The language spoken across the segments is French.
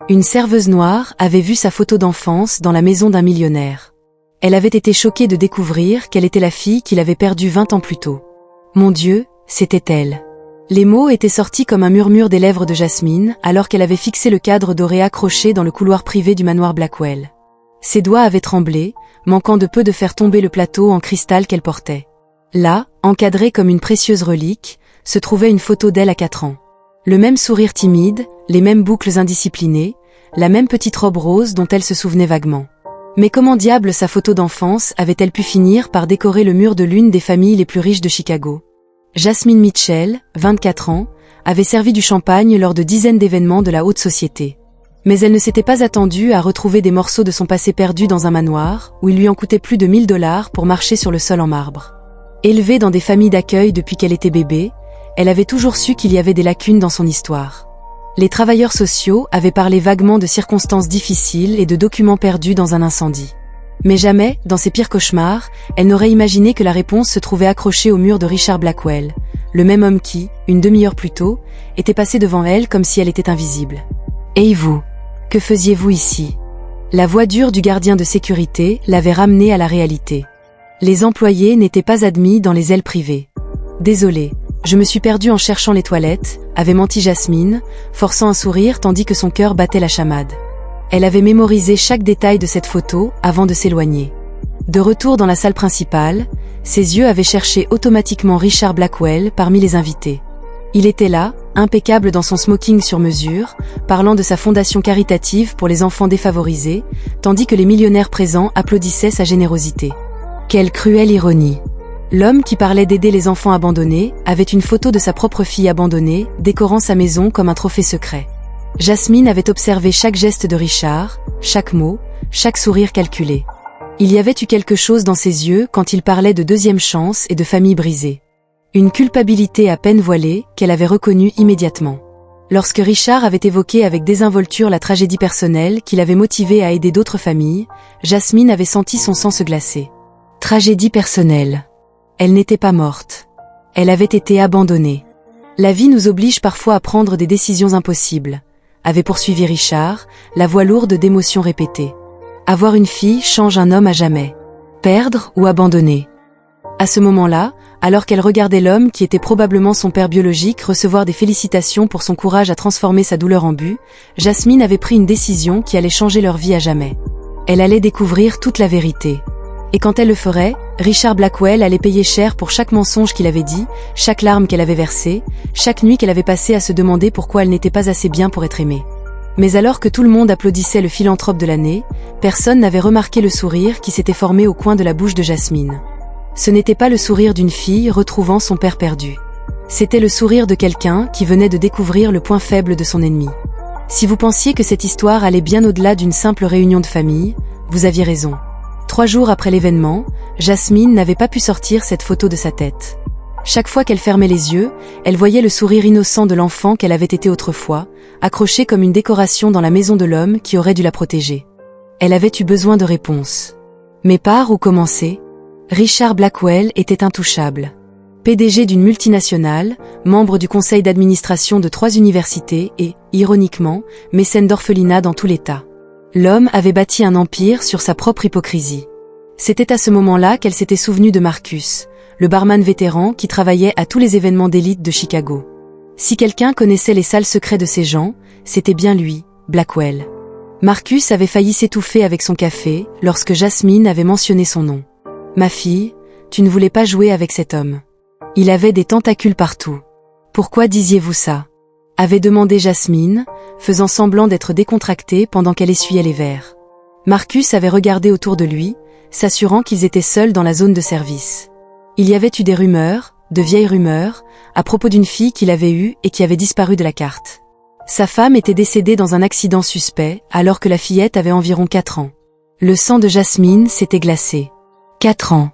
Une serveuse noire avait vu sa photo d'enfance dans la maison d'un millionnaire. Elle avait été choquée de découvrir qu'elle était la fille qu'il avait perdue 20 ans plus tôt. Mon Dieu, c'était elle. Les mots étaient sortis comme un murmure des lèvres de Jasmine alors qu'elle avait fixé le cadre doré accroché dans le couloir privé du manoir Blackwell. Ses doigts avaient tremblé, manquant de peu de faire tomber le plateau en cristal qu'elle portait. Là, encadrée comme une précieuse relique, se trouvait une photo d'elle à 4 ans. Le même sourire timide, les mêmes boucles indisciplinées, la même petite robe rose dont elle se souvenait vaguement. Mais comment diable sa photo d'enfance avait-elle pu finir par décorer le mur de l'une des familles les plus riches de Chicago? Jasmine Mitchell, 24 ans, avait servi du champagne lors de dizaines d'événements de la haute société. Mais elle ne s'était pas attendue à retrouver des morceaux de son passé perdu dans un manoir, où il lui en coûtait plus de $1000 pour marcher sur le sol en marbre. Élevée dans des familles d'accueil depuis qu'elle était bébé, elle avait toujours su qu'il y avait des lacunes dans son histoire. Les travailleurs sociaux avaient parlé vaguement de circonstances difficiles et de documents perdus dans un incendie. Mais jamais, dans ses pires cauchemars, elle n'aurait imaginé que la réponse se trouvait accrochée au mur de Richard Blackwell, le même homme qui, une demi-heure plus tôt, était passé devant elle comme si elle était invisible. « Et vous? Que faisiez-vous ici ?» La voix dure du gardien de sécurité l'avait ramenée à la réalité. Les employés n'étaient pas admis dans les ailes privées. « Désolée, je me suis perdue en cherchant les toilettes », avait menti Jasmine, forçant un sourire tandis que son cœur battait la chamade. Elle avait mémorisé chaque détail de cette photo avant de s'éloigner. De retour dans la salle principale, ses yeux avaient cherché automatiquement Richard Blackwell parmi les invités. Il était là, impeccable dans son smoking sur mesure, parlant de sa fondation caritative pour les enfants défavorisés, tandis que les millionnaires présents applaudissaient sa générosité. Quelle cruelle ironie! L'homme qui parlait d'aider les enfants abandonnés avait une photo de sa propre fille abandonnée, décorant sa maison comme un trophée secret. Jasmine avait observé chaque geste de Richard, chaque mot, chaque sourire calculé. Il y avait eu quelque chose dans ses yeux quand il parlait de deuxième chance et de famille brisée. Une culpabilité à peine voilée qu'elle avait reconnue immédiatement. Lorsque Richard avait évoqué avec désinvolture la tragédie personnelle qui l'avait motivé à aider d'autres familles, Jasmine avait senti son sang se glacer. Tragédie personnelle. Elle n'était pas morte. Elle avait été abandonnée. La vie nous oblige parfois à prendre des décisions impossibles, avait poursuivi Richard, la voix lourde d'émotions répétées. Avoir une fille change un homme à jamais. Perdre ou abandonner. À ce moment-là, alors qu'elle regardait l'homme qui était probablement son père biologique recevoir des félicitations pour son courage à transformer sa douleur en but, Jasmine avait pris une décision qui allait changer leur vie à jamais. Elle allait découvrir toute la vérité. Et quand elle le ferait, Richard Blackwell allait payer cher pour chaque mensonge qu'il avait dit, chaque larme qu'elle avait versée, chaque nuit qu'elle avait passée à se demander pourquoi elle n'était pas assez bien pour être aimée. Mais alors que tout le monde applaudissait le philanthrope de l'année, personne n'avait remarqué le sourire qui s'était formé au coin de la bouche de Jasmine. Ce n'était pas le sourire d'une fille retrouvant son père perdu. C'était le sourire de quelqu'un qui venait de découvrir le point faible de son ennemi. Si vous pensiez que cette histoire allait bien au-delà d'une simple réunion de famille, vous aviez raison. 3 jours après l'événement, Jasmine n'avait pas pu sortir cette photo de sa tête. Chaque fois qu'elle fermait les yeux, elle voyait le sourire innocent de l'enfant qu'elle avait été autrefois, accroché comme une décoration dans la maison de l'homme qui aurait dû la protéger. Elle avait eu besoin de réponses. Mais par où commencer? Richard Blackwell était intouchable. PDG d'une multinationale, membre du conseil d'administration de 3 universités et, ironiquement, mécène d'orphelinat dans tout l'État. L'homme avait bâti un empire sur sa propre hypocrisie. C'était à ce moment-là qu'elle s'était souvenue de Marcus, le barman vétéran qui travaillait à tous les événements d'élite de Chicago. Si quelqu'un connaissait les sales secrets de ces gens, c'était bien lui, Blackwell. Marcus avait failli s'étouffer avec son café lorsque Jasmine avait mentionné son nom. « Ma fille, tu ne voulais pas jouer avec cet homme. Il avait des tentacules partout. Pourquoi disiez-vous ça ?» avait demandé Jasmine, faisant semblant d'être décontractée pendant qu'elle essuyait les verres. Marcus avait regardé autour de lui, s'assurant qu'ils étaient seuls dans la zone de service. Il y avait eu des rumeurs, de vieilles rumeurs, à propos d'une fille qu'il avait eue et qui avait disparu de la carte. Sa femme était décédée dans un accident suspect alors que la fillette avait environ 4 ans. Le sang de Jasmine s'était glacé. 4 ans.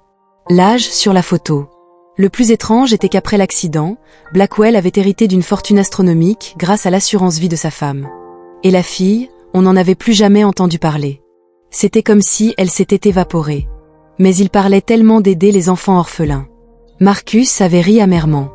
L'âge sur la photo. Le plus étrange était qu'après l'accident, Blackwell avait hérité d'une fortune astronomique grâce à l'assurance vie de sa femme. Et la fille, on n'en avait plus jamais entendu parler. C'était comme si elle s'était évaporée. Mais il parlait tellement d'aider les enfants orphelins. Marcus avait ri amèrement.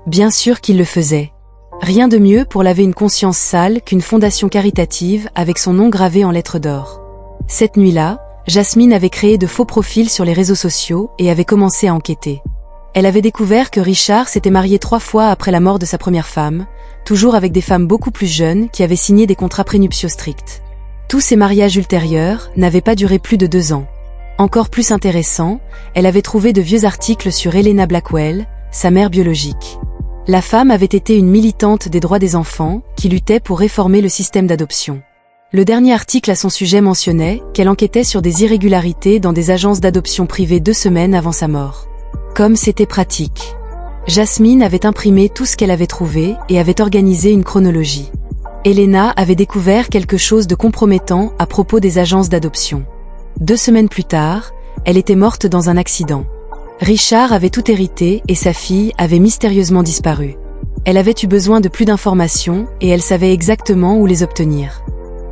Bien sûr qu'il le faisait. Rien de mieux pour laver une conscience sale qu'une fondation caritative avec son nom gravé en lettres d'or. Cette nuit-là, Jasmine avait créé de faux profils sur les réseaux sociaux et avait commencé à enquêter. Elle avait découvert que Richard s'était marié 3 fois après la mort de sa première femme, toujours avec des femmes beaucoup plus jeunes qui avaient signé des contrats prénuptiaux stricts. Tous ces mariages ultérieurs n'avaient pas duré plus de 2 ans. Encore plus intéressant, elle avait trouvé de vieux articles sur Helena Blackwell, sa mère biologique. La femme avait été une militante des droits des enfants qui luttait pour réformer le système d'adoption. Le dernier article à son sujet mentionnait qu'elle enquêtait sur des irrégularités dans des agences d'adoption privées 2 semaines avant sa mort. Comme c'était pratique. Jasmine avait imprimé tout ce qu'elle avait trouvé et avait organisé une chronologie. Helena avait découvert quelque chose de compromettant à propos des agences d'adoption. 2 semaines plus tard, elle était morte dans un accident. Richard avait tout hérité et sa fille avait mystérieusement disparu. Elle avait eu besoin de plus d'informations et elle savait exactement où les obtenir.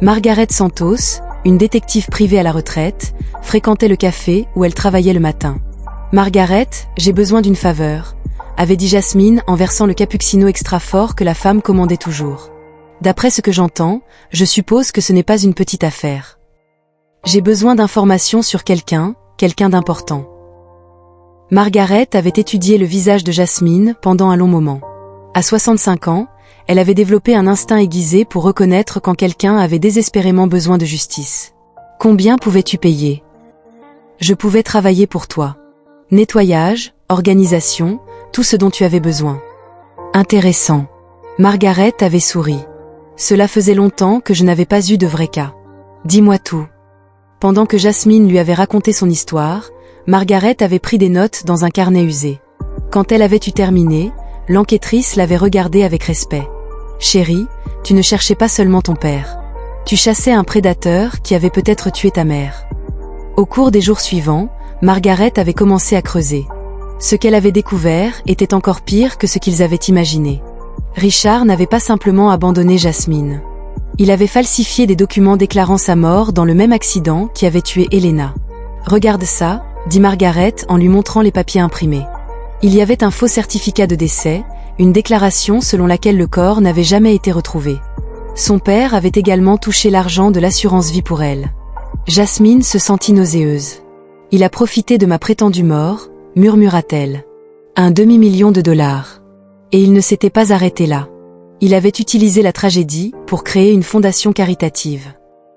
Margaret Santos, une détective privée à la retraite, fréquentait le café où elle travaillait le matin. « Margaret, j'ai besoin d'une faveur », avait dit Jasmine en versant le cappuccino extra fort que la femme commandait toujours. « D'après ce que j'entends, je suppose que ce n'est pas une petite affaire. J'ai besoin d'informations sur quelqu'un d'important. » Margaret avait étudié le visage de Jasmine pendant un long moment. À 65 ans, elle avait développé un instinct aiguisé pour reconnaître quand quelqu'un avait désespérément besoin de justice. « Combien pouvais-tu payer ? » ?»« Je pouvais travailler pour toi. Nettoyage, organisation, tout ce dont tu avais besoin. » Intéressant. Margaret avait souri. Cela faisait longtemps que je n'avais pas eu de vrai cas. Dis-moi tout. Pendant que Jasmine lui avait raconté son histoire, Margaret avait pris des notes dans un carnet usé. Quand elle avait eu terminé, l'enquêtrice l'avait regardée avec respect. « Chérie, tu ne cherchais pas seulement ton père. Tu chassais un prédateur qui avait peut-être tué ta mère. » Au cours des jours suivants, Margaret avait commencé à creuser. Ce qu'elle avait découvert était encore pire que ce qu'ils avaient imaginé. Richard n'avait pas simplement abandonné Jasmine. Il avait falsifié des documents déclarant sa mort dans le même accident qui avait tué Helena. « Regarde ça », dit Margaret en lui montrant les papiers imprimés. Il y avait un faux certificat de décès, une déclaration selon laquelle le corps n'avait jamais été retrouvé. Son père avait également touché l'argent de l'assurance vie pour elle. Jasmine se sentit nauséeuse. « Il a profité de ma prétendue mort », murmura-t-elle. « $1 demi-million. Et il ne s'était pas arrêté là. Il avait utilisé la tragédie pour créer une fondation caritative.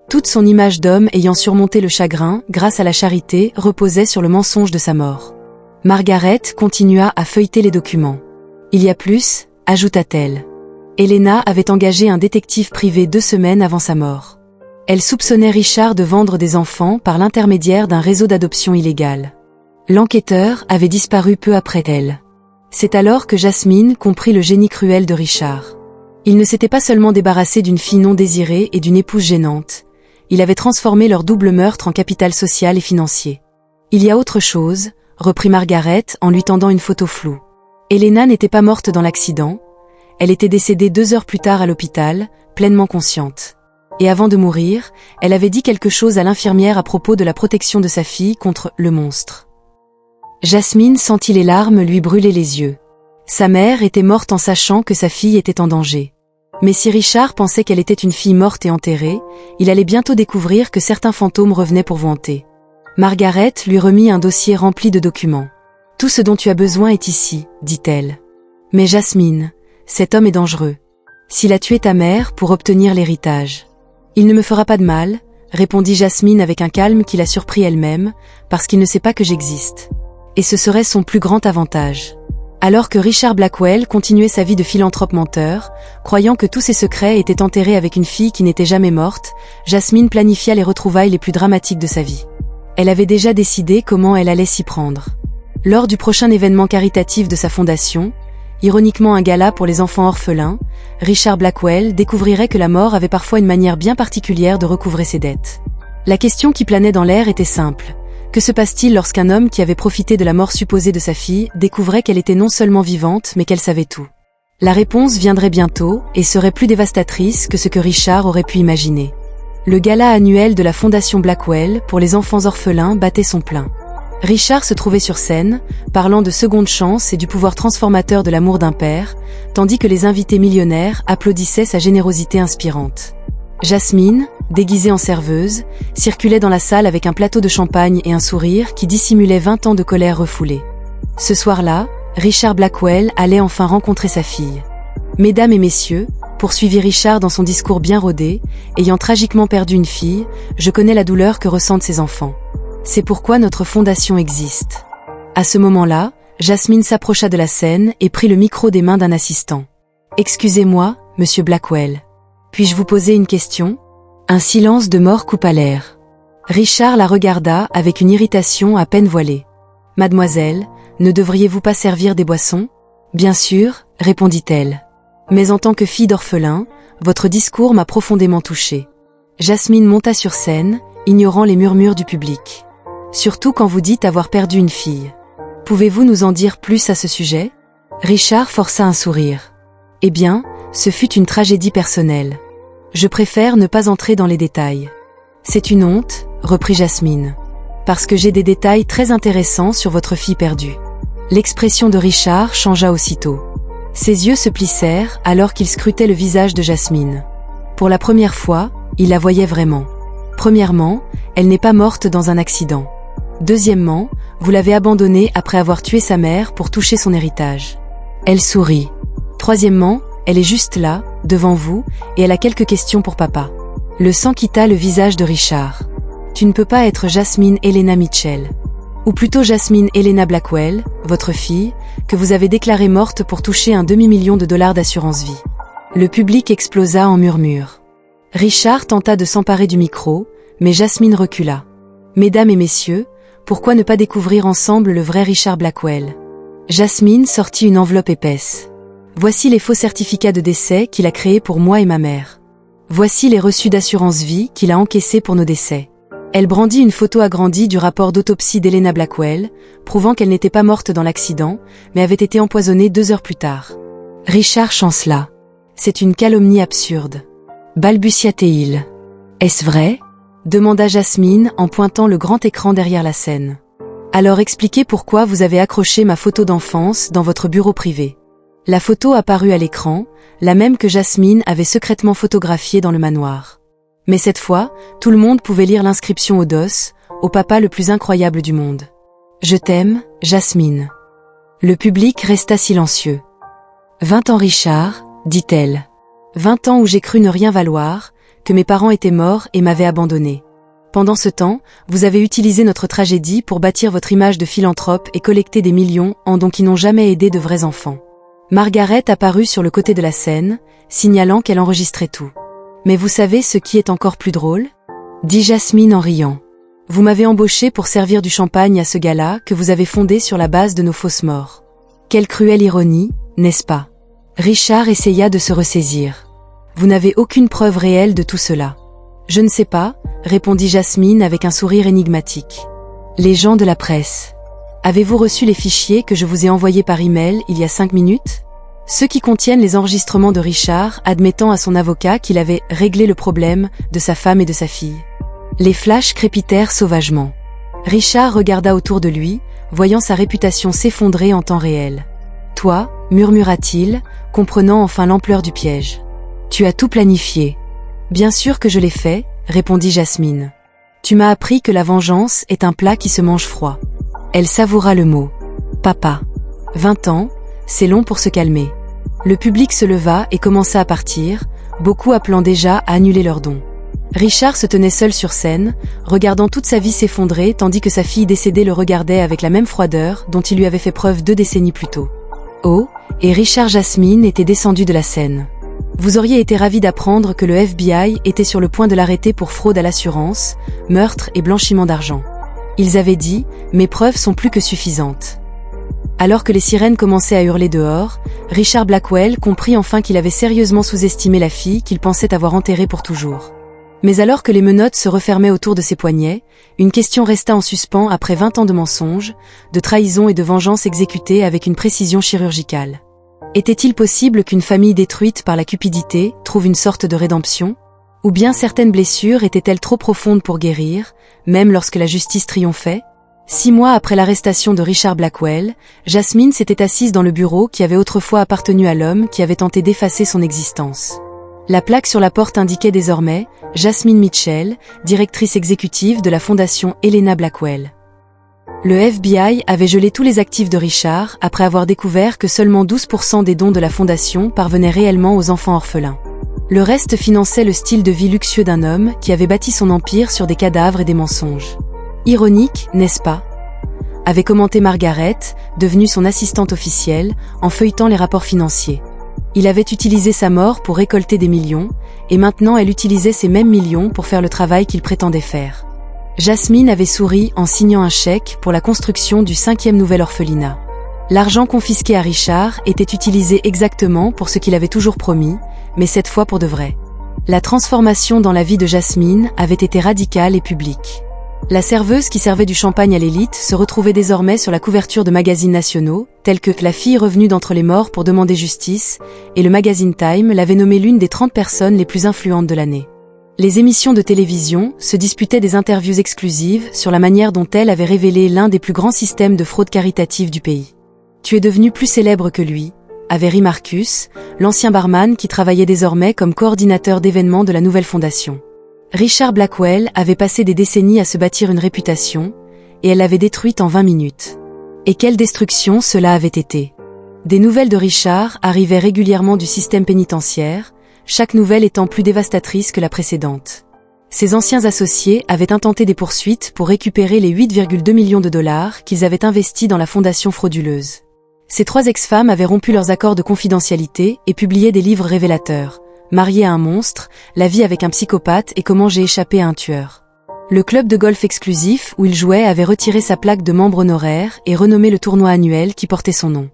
Toute son image d'homme ayant surmonté le chagrin grâce à la charité reposait sur le mensonge de sa mort. » Margaret continua à feuilleter les documents. « Il y a plus », ajouta-t-elle. Helena avait engagé un détective privé 2 semaines avant sa mort. Elle soupçonnait Richard de vendre des enfants par l'intermédiaire d'un réseau d'adoption illégal. L'enquêteur avait disparu peu après elle. C'est alors que Jasmine comprit le génie cruel de Richard. Il ne s'était pas seulement débarrassé d'une fille non désirée et d'une épouse gênante, il avait transformé leur double meurtre en capital social et financier. « Il y a autre chose », reprit Margaret en lui tendant une photo floue. Helena n'était pas morte dans l'accident, elle était décédée 2 heures plus tard à l'hôpital, pleinement consciente. Et avant de mourir, elle avait dit quelque chose à l'infirmière à propos de la protection de sa fille contre le monstre. Jasmine sentit les larmes lui brûler les yeux. Sa mère était morte en sachant que sa fille était en danger. Mais si Richard pensait qu'elle était une fille morte et enterrée, il allait bientôt découvrir que certains fantômes revenaient pour vous hanter. Margaret lui remit un dossier rempli de documents. « Tout ce dont tu as besoin est ici, » dit-elle. « Mais Jasmine, cet homme est dangereux. S'il a tué ta mère pour obtenir l'héritage. »« Il ne me fera pas de mal, » répondit Jasmine avec un calme qui la surprit elle-même, parce qu'il ne sait pas que j'existe. Et ce serait son plus grand avantage. Alors que Richard Blackwell continuait sa vie de philanthrope menteur, croyant que tous ses secrets étaient enterrés avec une fille qui n'était jamais morte, Jasmine planifia les retrouvailles les plus dramatiques de sa vie. Elle avait déjà décidé comment elle allait s'y prendre. Lors du prochain événement caritatif de sa fondation, ironiquement un gala pour les enfants orphelins, Richard Blackwell découvrirait que la mort avait parfois une manière bien particulière de recouvrer ses dettes. La question qui planait dans l'air était simple. Que se passe-t-il lorsqu'un homme qui avait profité de la mort supposée de sa fille découvrait qu'elle était non seulement vivante mais qu'elle savait tout? La réponse viendrait bientôt et serait plus dévastatrice que ce que Richard aurait pu imaginer. Le gala annuel de la Fondation Blackwell pour les enfants orphelins battait son plein. Richard se trouvait sur scène, parlant de seconde chance et du pouvoir transformateur de l'amour d'un père, tandis que les invités millionnaires applaudissaient sa générosité inspirante. Jasmine, déguisée en serveuse, circulait dans la salle avec un plateau de champagne et un sourire qui dissimulait 20 ans de colère refoulée. Ce soir-là, Richard Blackwell allait enfin rencontrer sa fille. « Mesdames et messieurs », poursuivit Richard dans son discours bien rodé, ayant tragiquement perdu une fille, je connais la douleur que ressentent ses enfants. C'est pourquoi notre fondation existe. À ce moment-là, Jasmine s'approcha de la scène et prit le micro des mains d'un assistant. « Excusez-moi, monsieur Blackwell. Puis-je vous poser une question ?» Un silence de mort coupa l'air. Richard la regarda avec une irritation à peine voilée. « Mademoiselle, ne devriez-vous pas servir des boissons ?»« Bien sûr, répondit-elle. Mais en tant que fille d'orphelin, votre discours m'a profondément touchée. » Jasmine monta sur scène, ignorant les murmures du public. « Surtout quand vous dites avoir perdu une fille. Pouvez-vous nous en dire plus à ce sujet ?» Richard força un sourire. « Eh bien, ce fut une tragédie personnelle. Je préfère ne pas entrer dans les détails. »« C'est une honte, » reprit Jasmine. « Parce que j'ai des détails très intéressants sur votre fille perdue. » L'expression de Richard changea aussitôt. Ses yeux se plissèrent alors qu'il scrutait le visage de Jasmine. Pour la première fois, il la voyait vraiment. Premièrement, elle n'est pas morte dans un accident. Deuxièmement, vous l'avez abandonnée après avoir tué sa mère pour toucher son héritage. Elle sourit. Troisièmement, elle est juste là, devant vous, et elle a quelques questions pour papa. Le sang quitta le visage de Richard. Tu ne peux pas être Jasmine Helena Mitchell. Ou plutôt Jasmine Helena Blackwell, votre fille, que vous avez déclarée morte pour toucher un demi-million de dollars d'assurance vie. Le public explosa en murmures. Richard tenta de s'emparer du micro, mais Jasmine recula. Mesdames et messieurs, pourquoi ne pas découvrir ensemble le vrai Richard Blackwell? Jasmine sortit une enveloppe épaisse. Voici les faux certificats de décès qu'il a créés pour moi et ma mère. Voici les reçus d'assurance vie qu'il a encaissés pour nos décès. Elle brandit une photo agrandie du rapport d'autopsie d'Helena Blackwell, prouvant qu'elle n'était pas morte dans l'accident, mais avait été empoisonnée 2 heures plus tard. Richard chancela. C'est une calomnie absurde. Balbutia-t-il. Est-ce vrai? Demanda Jasmine en pointant le grand écran derrière la scène. Alors expliquez pourquoi vous avez accroché ma photo d'enfance dans votre bureau privé. La photo apparut à l'écran, la même que Jasmine avait secrètement photographiée dans le manoir. Mais cette fois, tout le monde pouvait lire l'inscription au dos, au papa le plus incroyable du monde. « Je t'aime, Jasmine. » Le public resta silencieux. « 20 ans Richard, dit-elle. 20 ans où j'ai cru ne rien valoir, que mes parents étaient morts et m'avaient abandonné. Pendant ce temps, vous avez utilisé notre tragédie pour bâtir votre image de philanthrope et collecter des millions en dons qui n'ont jamais aidé de vrais enfants. » Margaret apparut sur le côté de la scène, signalant qu'elle enregistrait tout. « Mais vous savez ce qui est encore plus drôle ?» dit Jasmine en riant. « Vous m'avez embauché pour servir du champagne à ce gala que vous avez fondé sur la base de nos fausses morts. Quelle cruelle ironie, n'est-ce pas ?» Richard essaya de se ressaisir. « Vous n'avez aucune preuve réelle de tout cela. »« Je ne sais pas, » répondit Jasmine avec un sourire énigmatique. « Les gens de la presse. Avez-vous reçu les fichiers que je vous ai envoyés par email il y a 5 minutes ? Ceux qui contiennent les enregistrements de Richard admettant à son avocat qu'il avait réglé le problème de sa femme et de sa fille. » Les flashs crépitèrent sauvagement. Richard regarda autour de lui, voyant sa réputation s'effondrer en temps réel. « Toi, » murmura-t-il, comprenant enfin l'ampleur du piège. « Tu as tout planifié. »« Bien sûr que je l'ai fait, » répondit Jasmine. « Tu m'as appris que la vengeance est un plat qui se mange froid. » Elle savoura le mot. « Papa. 20 ans, c'est long pour se calmer. » Le public se leva et commença à partir, beaucoup appelant déjà à annuler leurs dons. Richard se tenait seul sur scène, regardant toute sa vie s'effondrer tandis que sa fille décédée le regardait avec la même froideur dont il lui avait fait preuve 2 décennies plus tôt. Oh, et Richard Jasmine était descendu de la scène. Vous auriez été ravi d'apprendre que le FBI était sur le point de l'arrêter pour fraude à l'assurance, meurtre et blanchiment d'argent. Ils avaient dit « Mes preuves sont plus que suffisantes ». Alors que les sirènes commençaient à hurler dehors, Richard Blackwell comprit enfin qu'il avait sérieusement sous-estimé la fille qu'il pensait avoir enterrée pour toujours. Mais alors que les menottes se refermaient autour de ses poignets, une question resta en suspens après 20 ans de mensonges, de trahison et de vengeance exécutées avec une précision chirurgicale. Était-il possible qu'une famille détruite par la cupidité trouve une sorte de rédemption? Ou bien certaines blessures étaient-elles trop profondes pour guérir, même lorsque la justice triomphait? 6 mois après l'arrestation de Richard Blackwell, Jasmine s'était assise dans le bureau qui avait autrefois appartenu à l'homme qui avait tenté d'effacer son existence. La plaque sur la porte indiquait désormais « Jasmine Mitchell, directrice exécutive de la fondation Helena Blackwell ». Le FBI avait gelé tous les actifs de Richard après avoir découvert que seulement 12% des dons de la fondation parvenaient réellement aux enfants orphelins. Le reste finançait le style de vie luxueux d'un homme qui avait bâti son empire sur des cadavres et des mensonges. Ironique, n'est-ce pas ? Avait commenté Margaret, devenue son assistante officielle, en feuilletant les rapports financiers. Il avait utilisé sa mort pour récolter des millions, et maintenant elle utilisait ces mêmes millions pour faire le travail qu'il prétendait faire. Jasmine avait souri en signant un chèque pour la construction du 5e nouvel orphelinat. L'argent confisqué à Richard était utilisé exactement pour ce qu'il avait toujours promis, mais cette fois pour de vrai. La transformation dans la vie de Jasmine avait été radicale et publique. La serveuse qui servait du champagne à l'élite se retrouvait désormais sur la couverture de magazines nationaux, tels que La fille revenue d'entre les morts pour demander justice, et le magazine Time l'avait nommée l'une des 30 personnes les plus influentes de l'année. Les émissions de télévision se disputaient des interviews exclusives sur la manière dont elle avait révélé l'un des plus grands systèmes de fraude caritative du pays. « Tu es devenu plus célèbre que lui », avait ri Marcus, l'ancien barman qui travaillait désormais comme coordinateur d'événements de la nouvelle fondation. Richard Blackwell avait passé des décennies à se bâtir une réputation, et elle l'avait détruite en 20 minutes. Et quelle destruction cela avait été. Des nouvelles de Richard arrivaient régulièrement du système pénitentiaire, chaque nouvelle étant plus dévastatrice que la précédente. Ses anciens associés avaient intenté des poursuites pour récupérer les 8,2 millions de dollars qu'ils avaient investis dans la fondation frauduleuse. Ces 3 ex-femmes avaient rompu leurs accords de confidentialité et publié des livres révélateurs. Mariée à un monstre, La vie avec un psychopathe et Comment j'ai échappé à un tueur. Le club de golf exclusif où il jouait avait retiré sa plaque de membre honoraire et renommé le tournoi annuel qui portait son nom.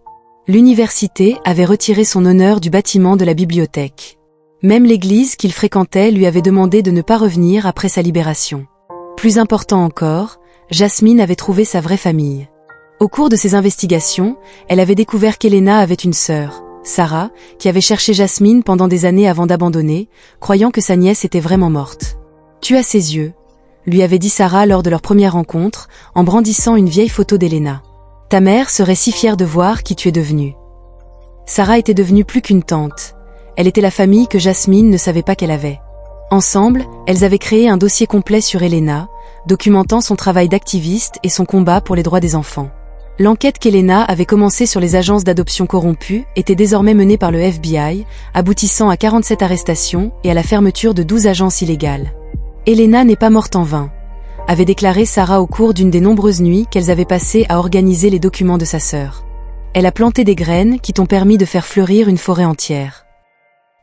L'université avait retiré son honneur du bâtiment de la bibliothèque. Même l'église qu'il fréquentait lui avait demandé de ne pas revenir après sa libération. Plus important encore, Jasmine avait trouvé sa vraie famille. Au cours de ses investigations, elle avait découvert qu'Helena avait une sœur, Sarah, qui avait cherché Jasmine pendant des années avant d'abandonner, croyant que sa nièce était vraiment morte. « Tu as ses yeux », lui avait dit Sarah lors de leur première rencontre, en brandissant une vieille photo d'Helena. « Ta mère serait si fière de voir qui tu es devenue. » Sarah était devenue plus qu'une tante. Elle était la famille que Jasmine ne savait pas qu'elle avait. Ensemble, elles avaient créé un dossier complet sur Helena, documentant son travail d'activiste et son combat pour les droits des enfants. L'enquête qu'Helena avait commencée sur les agences d'adoption corrompues était désormais menée par le FBI, aboutissant à 47 arrestations et à la fermeture de 12 agences illégales. Helena n'est pas morte en vain, avait déclaré Sarah au cours d'une des nombreuses nuits qu'elles avaient passées à organiser les documents de sa sœur. Elle a planté des graines qui t'ont permis de faire fleurir une forêt entière.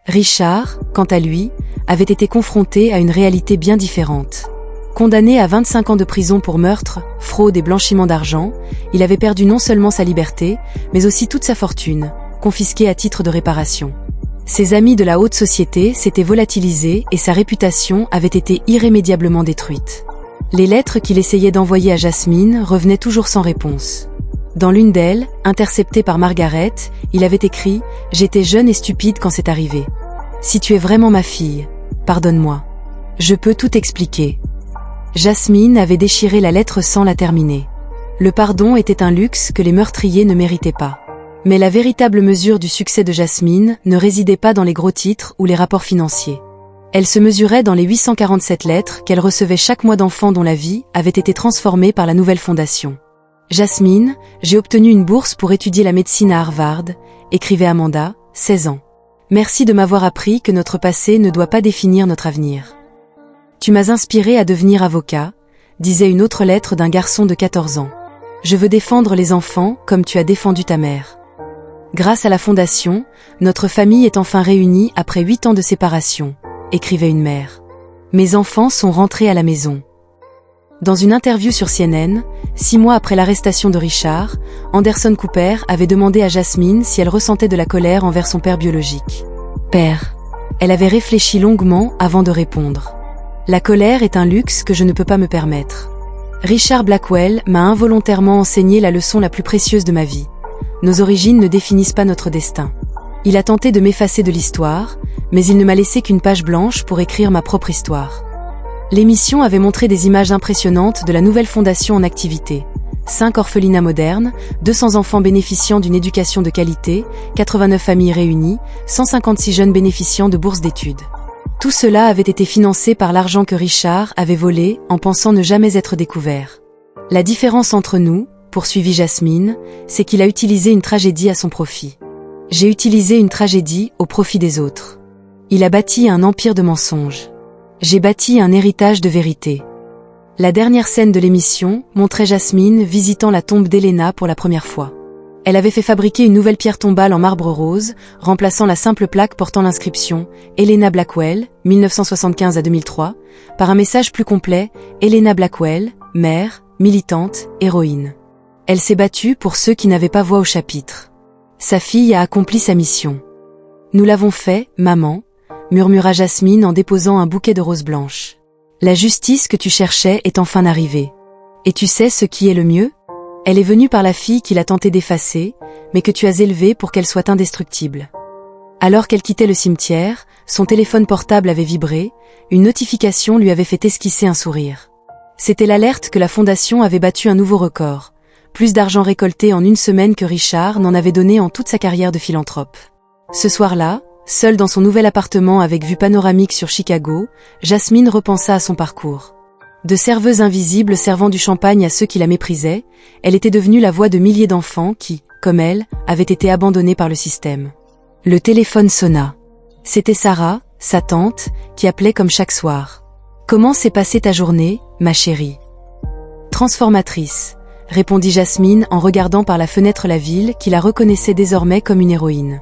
Richard, quant à lui, avait été confronté à une réalité bien différente. Condamné à 25 ans de prison pour meurtre, fraude et blanchiment d'argent, il avait perdu non seulement sa liberté, mais aussi toute sa fortune, confisquée à titre de réparation. Ses amis de la haute société s'étaient volatilisés et sa réputation avait été irrémédiablement détruite. Les lettres qu'il essayait d'envoyer à Jasmine revenaient toujours sans réponse. Dans l'une d'elles, interceptée par Margaret, il avait écrit « J'étais jeune et stupide quand c'est arrivé. Si tu es vraiment ma fille, pardonne-moi. Je peux tout expliquer. » Jasmine avait déchiré la lettre sans la terminer. Le pardon était un luxe que les meurtriers ne méritaient pas. Mais la véritable mesure du succès de Jasmine ne résidait pas dans les gros titres ou les rapports financiers. Elle se mesurait dans les 847 lettres qu'elle recevait chaque mois d'enfants dont la vie avait été transformée par la nouvelle fondation. « Jasmine, j'ai obtenu une bourse pour étudier la médecine à Harvard », écrivait Amanda, 16 ans. « Merci de m'avoir appris que notre passé ne doit pas définir notre avenir. Tu m'as inspiré à devenir avocat », disait une autre lettre d'un garçon de 14 ans. « Je veux défendre les enfants comme tu as défendu ta mère. » Grâce à la fondation, notre famille est enfin réunie après 8 ans de séparation, écrivait une mère. Mes enfants sont rentrés à la maison. Dans une interview sur CNN, 6 mois après l'arrestation de Richard, Anderson Cooper avait demandé à Jasmine si elle ressentait de la colère envers son père biologique. « Père ». Elle avait réfléchi longuement avant de répondre. « La colère est un luxe que je ne peux pas me permettre. Richard Blackwell m'a involontairement enseigné la leçon la plus précieuse de ma vie. Nos origines ne définissent pas notre destin. Il a tenté de m'effacer de l'histoire, mais il ne m'a laissé qu'une page blanche pour écrire ma propre histoire. » L'émission avait montré des images impressionnantes de la nouvelle fondation en activité. 5 orphelinats modernes, 200 enfants bénéficiant d'une éducation de qualité, 89 familles réunies, 156 jeunes bénéficiant de bourses d'études. Tout cela avait été financé par l'argent que Richard avait volé en pensant ne jamais être découvert. La différence entre nous, poursuivit Jasmine, c'est qu'il a utilisé une tragédie à son profit. J'ai utilisé une tragédie au profit des autres. Il a bâti un empire de mensonges. J'ai bâti un héritage de vérité. La dernière scène de l'émission montrait Jasmine visitant la tombe d'Elena pour la première fois. Elle avait fait fabriquer une nouvelle pierre tombale en marbre rose, remplaçant la simple plaque portant l'inscription « Elena Blackwell, 1975 à 2003 », par un message plus complet « Elena Blackwell, mère, militante, héroïne ». Elle s'est battue pour ceux qui n'avaient pas voix au chapitre. Sa fille a accompli sa mission. « Nous l'avons fait, maman », murmura Jasmine en déposant un bouquet de roses blanches. La justice que tu cherchais est enfin arrivée. Et tu sais ce qui est le mieux? Elle est venue par la fille qu'il a tenté d'effacer, mais que tu as élevée pour qu'elle soit indestructible. Alors qu'elle quittait le cimetière, son téléphone portable avait vibré, une notification lui avait fait esquisser un sourire. C'était l'alerte que la fondation avait battu un nouveau record, plus d'argent récolté en une semaine que Richard n'en avait donné en toute sa carrière de philanthrope. Ce soir-là, seule dans son nouvel appartement avec vue panoramique sur Chicago, Jasmine repensa à son parcours. De serveuse invisible servant du champagne à ceux qui la méprisaient, elle était devenue la voix de milliers d'enfants qui, comme elle, avaient été abandonnés par le système. Le téléphone sonna. C'était Sarah, sa tante, qui appelait comme chaque soir. « Comment s'est passée ta journée, ma chérie ?»« Transformatrice », répondit Jasmine en regardant par la fenêtre la ville qui la reconnaissait désormais comme une héroïne.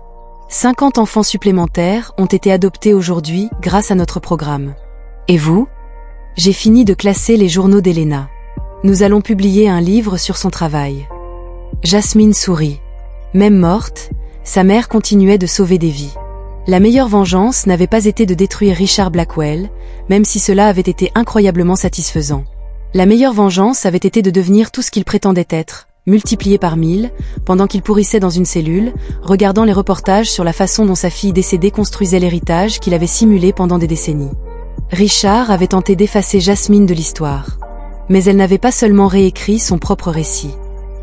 50 enfants supplémentaires ont été adoptés aujourd'hui grâce à notre programme. Et vous? J'ai fini de classer les journaux d'Elena. Nous allons publier un livre sur son travail. Jasmine sourit. Même morte, sa mère continuait de sauver des vies. La meilleure vengeance n'avait pas été de détruire Richard Blackwell, même si cela avait été incroyablement satisfaisant. La meilleure vengeance avait été de devenir tout ce qu'il prétendait être, multiplié par 1000, pendant qu'il pourrissait dans une cellule, regardant les reportages sur la façon dont sa fille décédée construisait l'héritage qu'il avait simulé pendant des décennies. Richard avait tenté d'effacer Jasmine de l'histoire. Mais elle n'avait pas seulement réécrit son propre récit.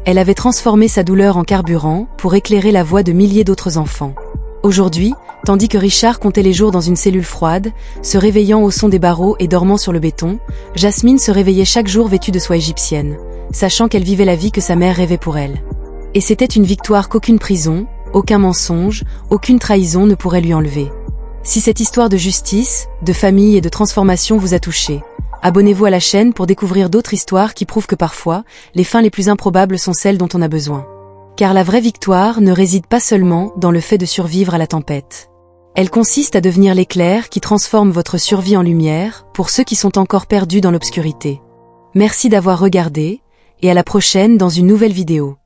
Elle avait transformé sa douleur en carburant pour éclairer la voix de milliers d'autres enfants. Aujourd'hui, tandis que Richard comptait les jours dans une cellule froide, se réveillant au son des barreaux et dormant sur le béton, Jasmine se réveillait chaque jour vêtue de soie égyptienne, sachant qu'elle vivait la vie que sa mère rêvait pour elle. Et c'était une victoire qu'aucune prison, aucun mensonge, aucune trahison ne pourrait lui enlever. Si cette histoire de justice, de famille et de transformation vous a touché, abonnez-vous à la chaîne pour découvrir d'autres histoires qui prouvent que parfois, les fins les plus improbables sont celles dont on a besoin. Car la vraie victoire ne réside pas seulement dans le fait de survivre à la tempête. Elle consiste à devenir l'éclair qui transforme votre survie en lumière pour ceux qui sont encore perdus dans l'obscurité. Merci d'avoir regardé, et à la prochaine dans une nouvelle vidéo.